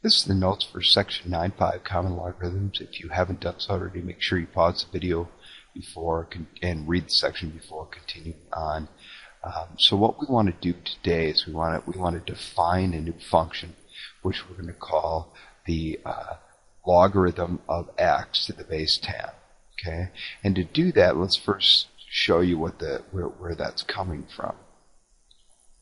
This is the notes for section 9.5 common logarithms. If you haven't done so already, make sure you pause the video before and read the section before continuing on. So what we want to do today is we want to define a new function, which we're going to call the logarithm of x to the base 10. Okay, and to do that, let's first show you where that's coming from.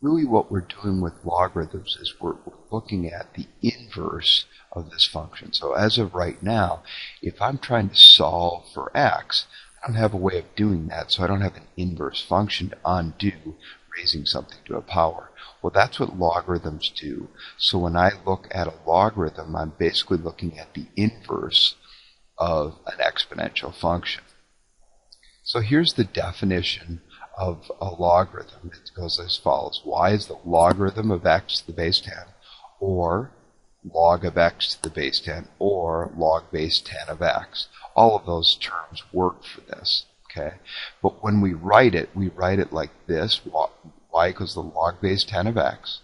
Really what we're doing with logarithms is we're looking at the inverse of this function. So as of right now, if I'm trying to solve for x, I don't have a way of doing that, so I don't have an inverse function to undo raising something to a power. Well, that's what logarithms do. So when I look at a logarithm, I'm basically looking at the inverse of an exponential function. So here's the definition of a logarithm. It goes as follows. Y is the logarithm of x to the base 10, or log of x to the base 10, or log base 10 of x. All of those terms work for this. Okay, but when we write it like this: y equals the log base 10 of x,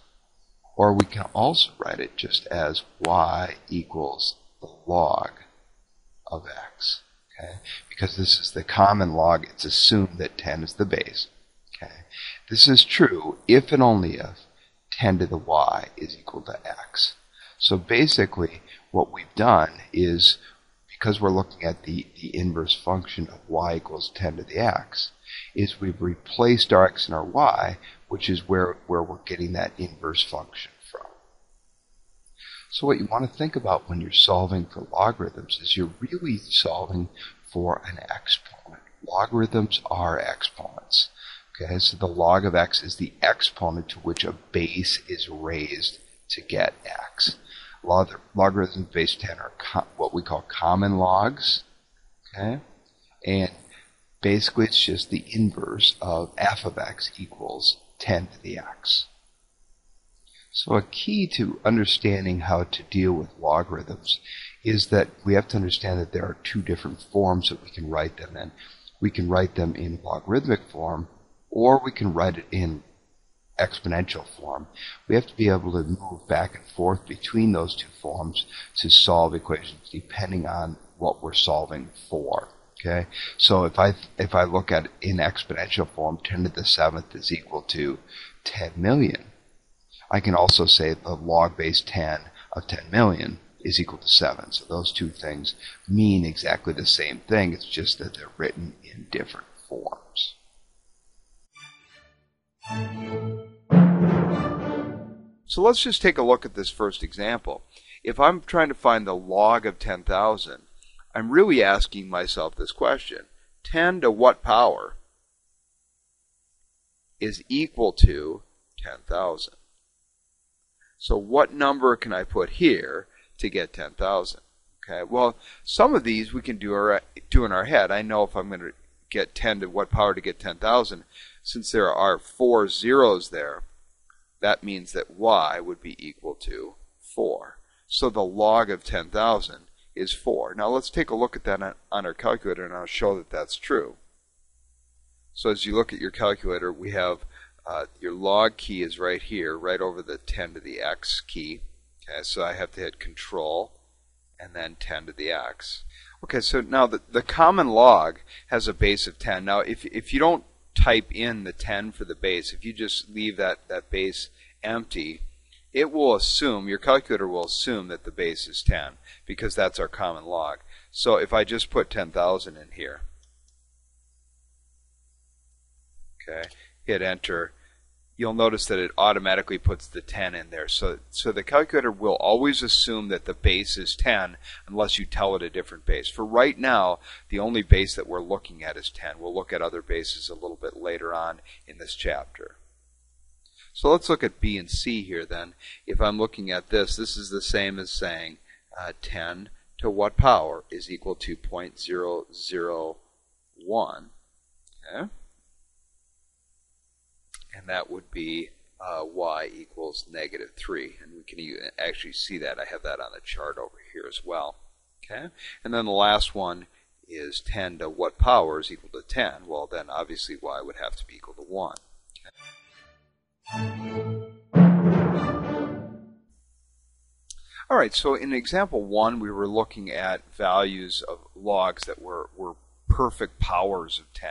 or we can also write it just as y equals the log of x. Okay, because this is the common log, it's assumed that 10 is the base. Okay, this is true if and only if 10 to the y is equal to x. So basically, what we've done is, because we're looking at the inverse function of y equals 10 to the x, is we've replaced our x and our y, which is where we're getting that inverse function from. So what you want to think about when you're solving for logarithms is you're really solving for an exponent. Logarithms are exponents. Okay, so the log of x is the exponent to which a base is raised to get x. Logarithms base 10 are what we call common logs. Okay, and basically it's just the inverse of f of x equals 10 to the x. So a key to understanding how to deal with logarithms is that we have to understand that there are two different forms that we can write them in. We can write them in logarithmic form, or we can write it in exponential form. We have to be able to move back and forth between those two forms to solve equations depending on what we're solving for. Okay, so if I look at it in exponential form, 10 to the 7th is equal to 10 million. I can also say the log base 10 of 10 million is equal to 7. So those two things mean exactly the same thing. It's just that they're written in different forms. So let's just take a look at this first example. If I'm trying to find the log of 10,000, I'm really asking myself this question. 10 to what power is equal to 10,000? So what number can I put here to get 10,000? Okay, well, some of these we can do in our head. I know if I'm going to get 10 to what power to get 10,000, since there are 4 zeros there, that means that y would be equal to 4. So the log of 10,000 is 4. Now let's take a look at that on our calculator, and I'll show that that's true. So as you look at your calculator, we have your log key is right here, right over the 10 to the x key. Okay, so I have to hit Control and then 10 to the x. Okay, so now the common log has a base of 10. Now if you don't type in the 10 for the base, if you just leave that base empty, it will assume, your calculator will assume that the base is 10, because that's our common log. So if I just put 10,000 in here, okay, hit enter, you'll notice that it automatically puts the 10 in there. So the calculator will always assume that the base is 10 unless you tell it a different base. For right now, the only base that we're looking at is 10. We'll look at other bases a little bit later on in this chapter. So let's look at B and C here then. If I'm looking at this is the same as saying 10 to what power is equal to 0.001. Okay? And that would be y equals -3. And we can actually see that. I have that on the chart over here as well. Okay? And then the last one is 10 to what power is equal to 10. Well, then obviously y would have to be equal to 1. Okay? All right, so in example 1, we were looking at values of logs that were perfect powers of 10.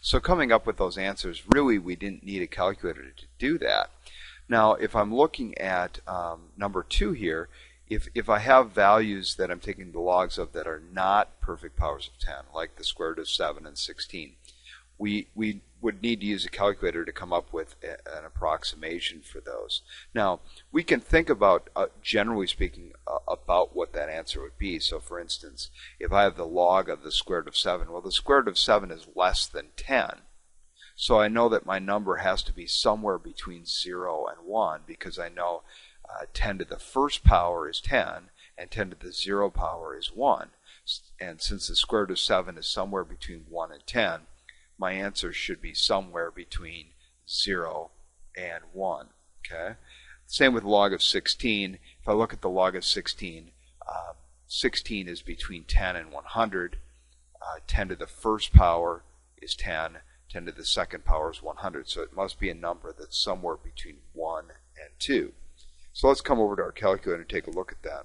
So coming up with those answers, really we didn't need a calculator to do that. Now, if I'm looking at number 2 here, if I have values that I'm taking the logs of that are not perfect powers of 10, like the square root of 7 and 16, we would need to use a calculator to come up with an approximation for those. Now, we can think about, generally speaking, about what that answer would be. So, for instance, if I have the log of the square root of 7, well, the square root of 7 is less than 10. So I know that my number has to be somewhere between 0 and 1, because I know 10 to the first power is 10, and 10 to the 0 power is 1. And since the square root of 7 is somewhere between 1 and 10, my answer should be somewhere between 0 and 1. Okay. Same with log of 16. If I look at the log of 16, 16 is between 10 and 100. 10 to the first power is 10. 10 to the second power is 100. So it must be a number that's somewhere between 1 and 2. So let's come over to our calculator and take a look at that.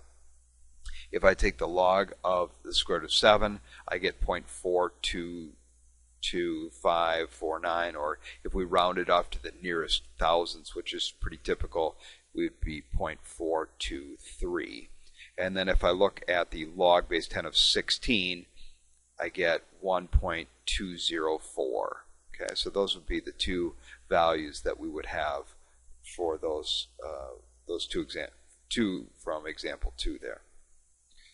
If I take the log of the square root of 7, I get 0.4222549, or if we round it off to the nearest thousands, which is pretty typical, it would be 0.423. And then if I look at the log base 10 of 16, I get 1.204. Okay, so those would be the two values that we would have for those two from example 2 there.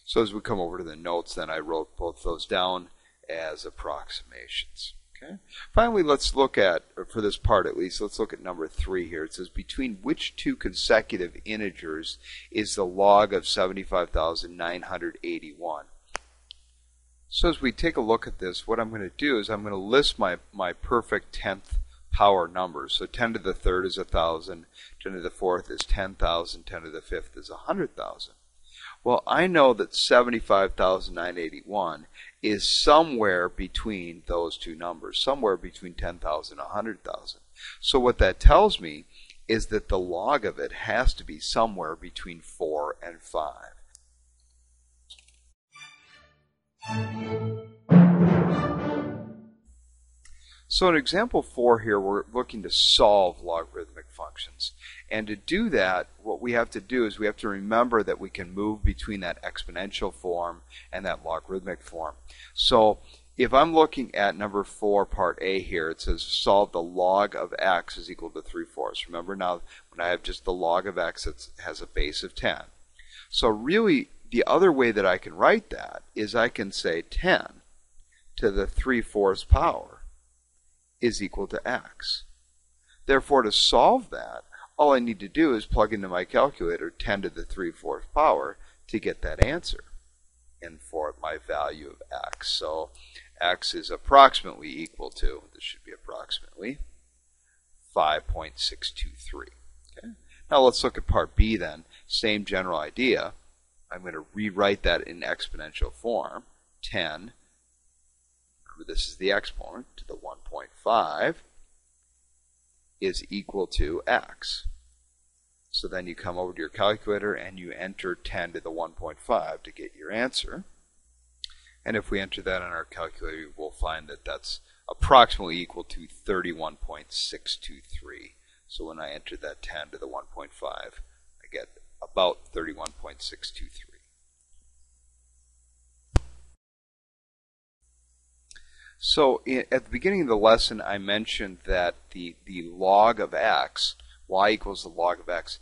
So as we come over to the notes, then I wrote both those down as approximations. Okay. Finally, let's look at, or for this part at least, let's look at number 3 here. It says, between which two consecutive integers is the log of 75,981? So as we take a look at this, what I'm going to do is I'm going to list my perfect 10th power numbers. So 10 to the third is 1,000, 10 to the fourth is 10,000, 10 to the fifth is 100,000. Well, I know that 75,981 is somewhere between those two numbers, somewhere between 10,000 and 100,000. So what that tells me is that the log of it has to be somewhere between 4 and 5. So in example 4 here, we're looking to solve logarithmic functions. And to do that, what we have to do is we have to remember that we can move between that exponential form and that logarithmic form. So if I'm looking at number 4, part A here, it says solve the log of x is equal to 3/4. Remember now, when I have just the log of x, it has a base of 10. So really, the other way that I can write that is I can say 10 to the 3/4 power is equal to x. Therefore, to solve that, all I need to do is plug into my calculator 10 to the 3/4 power to get that answer, and for my value of x. So x is approximately equal to, this should be approximately, 5.623. Okay? Now let's look at part B then. Same general idea. I'm going to rewrite that in exponential form. 10, remember this is the exponent, to the 1.5 is equal to x. So then you come over to your calculator and you enter 10 to the 1.5 to get your answer. And if we enter that in our calculator, we'll find that that's approximately equal to 31.623. So when I enter that 10 to the 1.5, I get about 31.623. So at the beginning of the lesson, I mentioned that the log of x, y equals the log of x,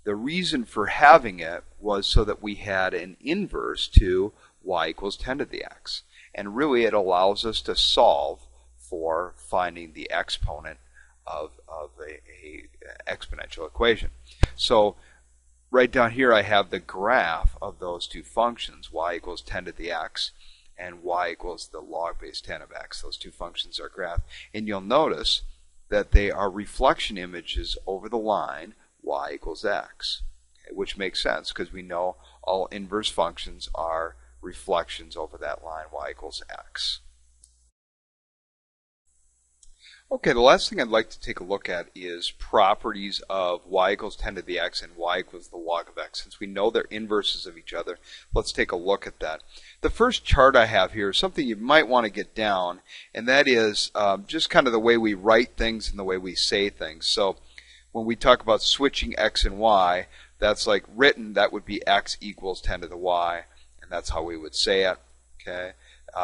the reason for having it was so that we had an inverse to y equals 10 to the x. And really it allows us to solve for finding the exponent of a exponential equation. So right down here I have the graph of those two functions, y equals 10 to the x and y equals the log base 10 of x. Those two functions are graphed. And you'll notice that they are reflection images over the line y equals x, okay, which makes sense because we know all inverse functions are reflections over that line y equals x. Okay, the last thing I'd like to take a look at is properties of y equals 10 to the x and y equals the log of x. Since we know they're inverses of each other, let's take a look at that. The first chart I have here is something you might want to get down, and that is just kind of the way we write things and the way we say things. So when we talk about switching x and y, that's like written, that would be x equals 10 to the y, and that's how we would say it. Okay.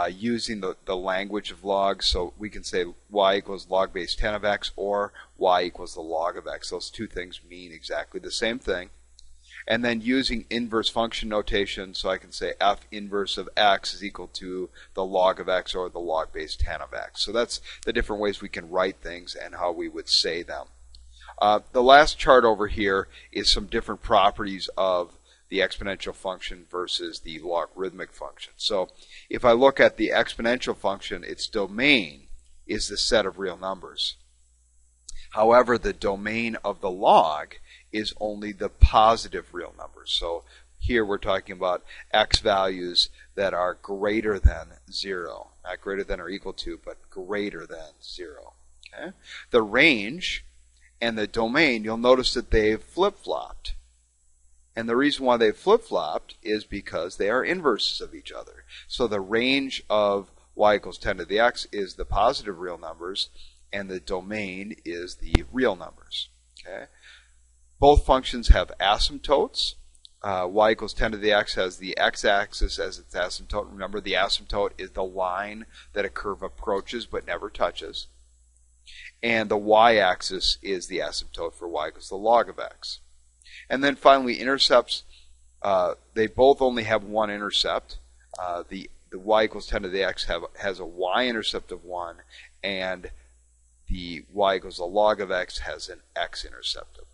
Using the language of logs, so we can say y equals log base 10 of x or y equals the log of x. Those two things mean exactly the same thing. And then using inverse function notation, so I can say f inverse of x is equal to the log of x or the log base 10 of x. So that's the different ways we can write things and how we would say them. The last chart over here is some different properties of the exponential function versus the logarithmic function. So if I look at the exponential function, its domain is the set of real numbers. However, the domain of the log is only the positive real numbers. So here we're talking about x values that are greater than 0. Not greater than or equal to, but greater than 0. Okay? The range and the domain, you'll notice that they've flip-flopped. And the reason why they flip-flopped is because they are inverses of each other. So the range of y equals 10 to the x is the positive real numbers, and the domain is the real numbers. Okay? Both functions have asymptotes. Y equals 10 to the x has the x-axis as its asymptote. Remember, the asymptote is the line that a curve approaches but never touches. And the y-axis is the asymptote for y equals the log of x. And then finally, intercepts, they both only have one intercept. The y equals 10 to the x has a y-intercept of 1, and the y equals the log of x has an x-intercept of